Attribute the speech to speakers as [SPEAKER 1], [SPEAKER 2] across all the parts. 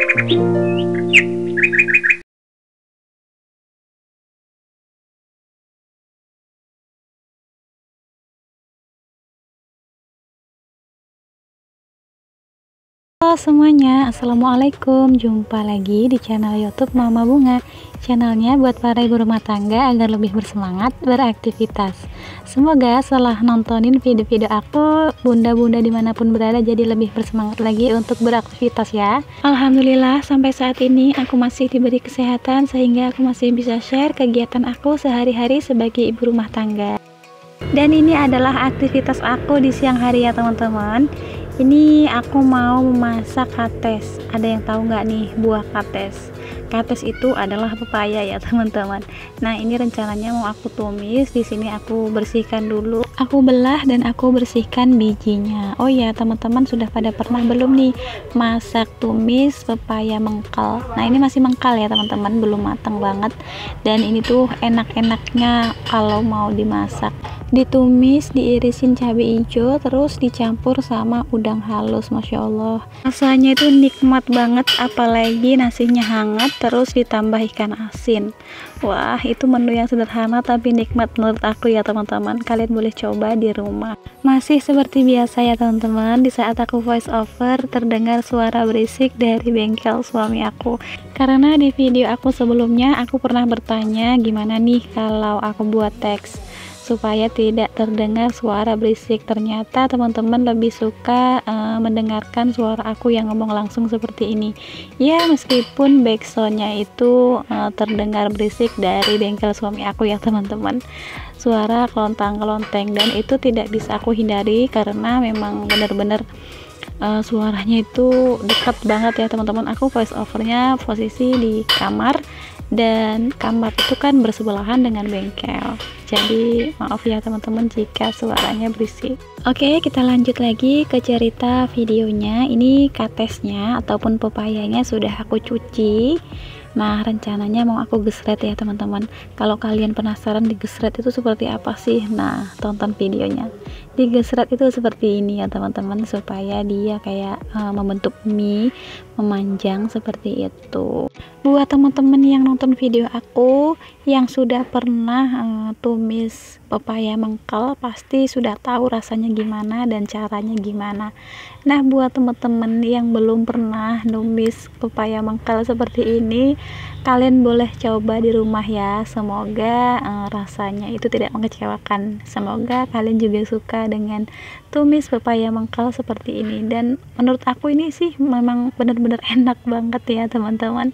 [SPEAKER 1] Halo semuanya, assalamualaikum. Jumpa lagi di channel YouTube Mama Bunga. Channelnya buat para ibu rumah tangga agar lebih bersemangat beraktivitas. Semoga setelah nontonin video-video aku, bunda-bunda dimanapun berada jadi lebih bersemangat lagi untuk beraktivitas ya. Alhamdulillah sampai saat ini aku masih diberi kesehatan sehingga aku masih bisa share kegiatan aku sehari-hari sebagai ibu rumah tangga. Dan ini adalah aktivitas aku di siang hari ya teman-teman. Ini aku mau memasak kates. Ada yang tahu nggak nih buah kates? Kates itu adalah pepaya ya teman-teman. Nah ini rencananya mau aku tumis. Di sini aku bersihkan dulu. Aku belah dan aku bersihkan bijinya. Oh ya teman-teman, sudah pada pernah belum nih masak tumis pepaya mengkal? Nah ini masih mengkal ya teman-teman, belum matang banget. Dan ini tuh enak-enaknya kalau mau dimasak. Ditumis, diirisin cabai hijau, terus dicampur sama udang halus. Masya Allah, rasanya itu nikmat banget, apalagi nasinya hangat terus ditambah ikan asin. Wah, itu menu yang sederhana tapi nikmat menurut aku ya teman-teman. Kalian boleh coba di rumah. Masih seperti biasa ya teman-teman, di saat aku voice over terdengar suara berisik dari bengkel suami aku. Karena di video aku sebelumnya aku pernah bertanya gimana nih kalau aku buat teks supaya tidak terdengar suara berisik. Ternyata teman-teman lebih suka mendengarkan suara aku yang ngomong langsung seperti ini ya, meskipun backsoundnya itu terdengar berisik dari bengkel suami aku ya teman-teman, suara kelontang-kelonteng, dan itu tidak bisa aku hindari karena memang benar-benar suaranya itu dekat banget ya teman-teman. Aku voice overnya posisi di kamar, dan kamar itu kan bersebelahan dengan bengkel, jadi maaf ya teman-teman jika suaranya berisik. Oke, kita lanjut lagi ke cerita videonya. Ini katesnya ataupun pepayanya sudah aku cuci. Nah rencananya mau aku gesret ya teman-teman. Kalau kalian penasaran digesret itu seperti apa sih, nah tonton videonya. Digesret itu seperti ini ya teman-teman, supaya dia kayak membentuk mie memanjang seperti itu. Buat teman-teman yang nonton video aku yang sudah pernah tumis pepaya mengkal, pasti sudah tahu rasanya gimana dan caranya gimana. Nah buat teman-teman yang belum pernah numis pepaya mengkal seperti ini, kalian boleh coba di rumah ya. Semoga rasanya itu tidak mengecewakan. Semoga kalian juga suka dengan tumis pepaya mengkal seperti ini. Dan menurut aku ini sih memang benar-benar enak banget ya teman-teman.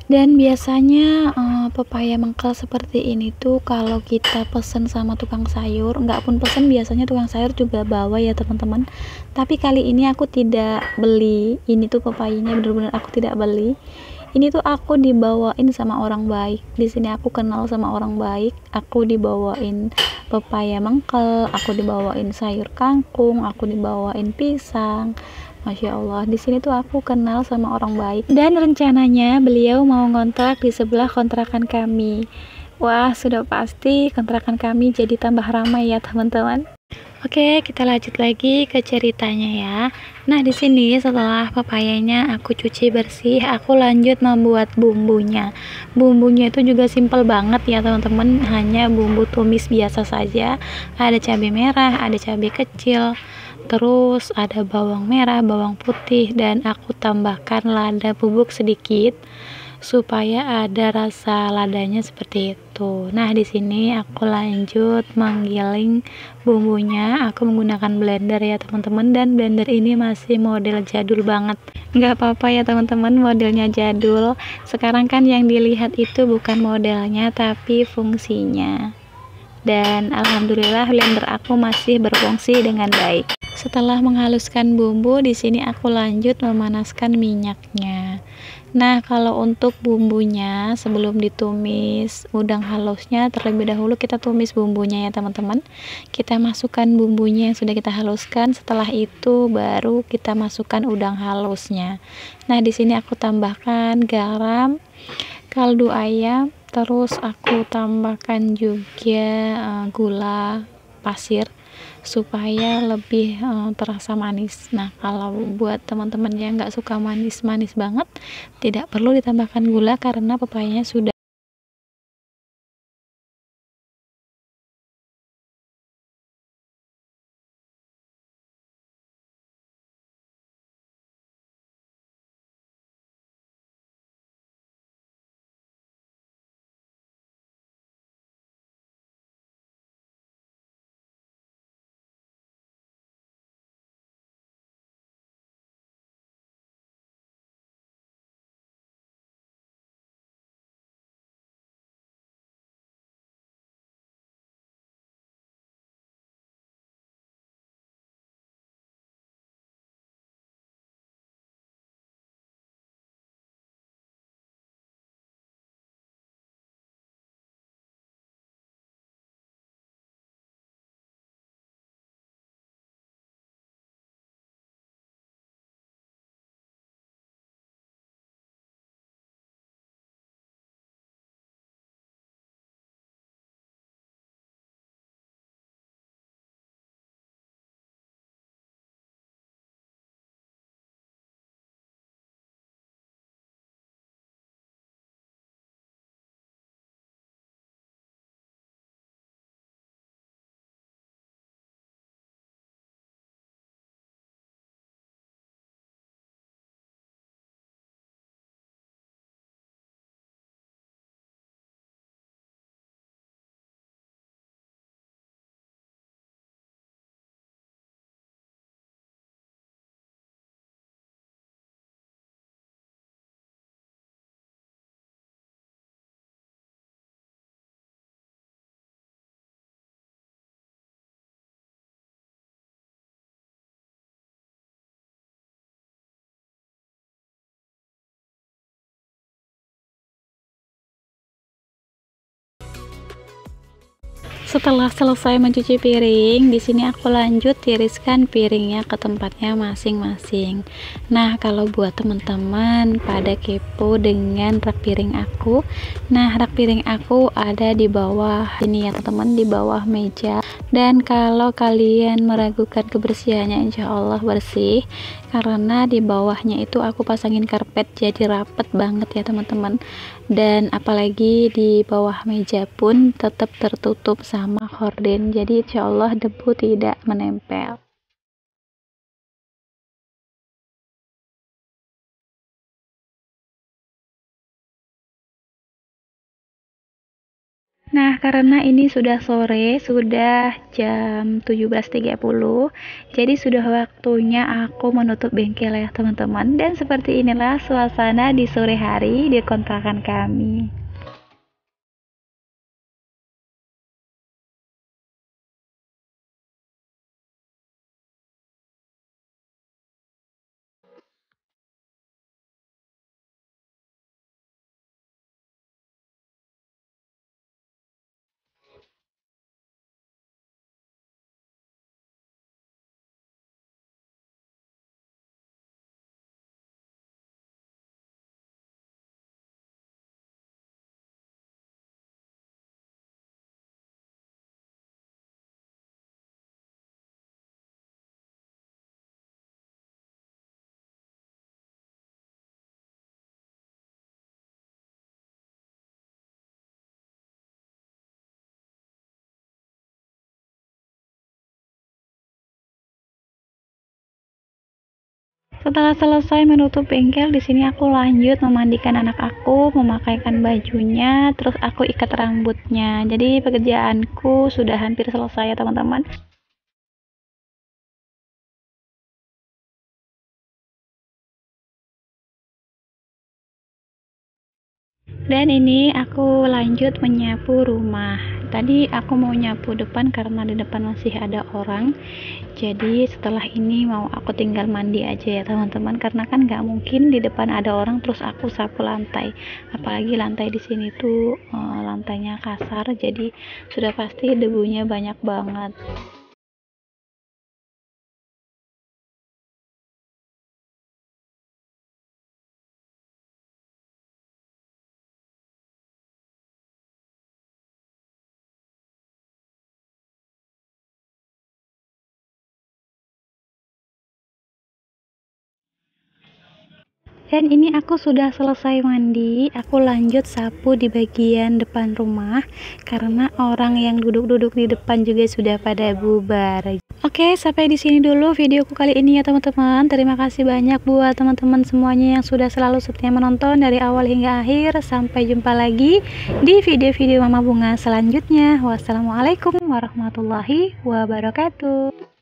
[SPEAKER 1] Dan biasanya pepaya mengkal seperti ini tuh kalau kita pesen sama tukang sayur, nggak pun pesen biasanya tukang sayur juga bawa ya teman-teman. Tapi kali ini aku tidak beli. Ini tuh pepayanya bener-bener aku tidak beli. Ini tuh aku dibawain sama orang baik. Di sini aku kenal sama orang baik. Aku dibawain pepaya mengkal, aku dibawain sayur kangkung, aku dibawain pisang. Masya Allah, di sini tuh aku kenal sama orang baik, dan rencananya beliau mau ngontrak di sebelah kontrakan kami. Wah, sudah pasti kontrakan kami jadi tambah ramai ya teman-teman. Oke, kita lanjut lagi ke ceritanya ya. Nah, di sini setelah pepayanya aku cuci bersih, aku lanjut membuat bumbunya. Bumbunya itu juga simple banget ya teman-teman, hanya bumbu tumis biasa saja. Ada cabai merah, ada cabai kecil, terus ada bawang merah, bawang putih, dan aku tambahkan lada bubuk sedikit supaya ada rasa ladanya seperti itu. Nah di sini aku lanjut menggiling bumbunya. Aku menggunakan blender ya teman-teman, dan blender ini masih model jadul banget. Nggak apa-apa ya teman-teman modelnya jadul. Sekarang kan yang dilihat itu bukan modelnya tapi fungsinya. Dan alhamdulillah blender aku masih berfungsi dengan baik. Setelah menghaluskan bumbu, di sini aku lanjut memanaskan minyaknya. Nah, kalau untuk bumbunya sebelum ditumis udang halusnya, terlebih dahulu kita tumis bumbunya ya teman-teman. Kita masukkan bumbunya yang sudah kita haluskan, setelah itu baru kita masukkan udang halusnya. Nah, di sini aku tambahkan garam, kaldu ayam, terus aku tambahkan juga gula pasir. supaya lebih terasa manis. Nah, kalau buat teman-teman yang nggak suka manis-manis banget, tidak perlu ditambahkan gula karena pepayanya sudah. Setelah selesai mencuci piring, di sini aku lanjut tiriskan piringnya ke tempatnya masing-masing. Nah, kalau buat teman-teman pada kepo dengan rak piring aku, nah rak piring aku ada di bawah ini ya teman-teman, di bawah meja. Dan kalau kalian meragukan kebersihannya, insya Allah bersih, karena di bawahnya itu aku pasangin karpet jadi rapet banget ya teman-teman. Dan apalagi di bawah meja pun tetap tertutup sama horden, jadi insya Allah debu tidak menempel. Nah, karena ini sudah sore, sudah jam 17.30, jadi sudah waktunya aku menutup bengkel ya teman-teman. Dan seperti inilah suasana di sore hari di kontrakan kami. Setelah selesai menutup bengkel, di sini aku lanjut memandikan anak aku, memakaikan bajunya, terus aku ikat rambutnya. Jadi pekerjaanku sudah hampir selesai ya teman-teman. Dan ini aku lanjut menyapu rumah. Tadi aku mau nyapu depan karena di depan masih ada orang. Jadi setelah ini mau aku tinggal mandi aja ya teman-teman, karena kan nggak mungkin di depan ada orang terus aku sapu lantai. Apalagi lantai di sini tuh lantainya kasar, jadi sudah pasti debunya banyak banget. Dan ini aku sudah selesai mandi, aku lanjut sapu di bagian depan rumah karena orang yang duduk-duduk di depan juga sudah pada bubar. Oke, sampai di sini dulu videoku kali ini ya teman-teman. Terima kasih banyak buat teman-teman semuanya yang sudah selalu setia menonton dari awal hingga akhir. Sampai jumpa lagi di video-video Mama Bunga selanjutnya. Wassalamualaikum warahmatullahi wabarakatuh.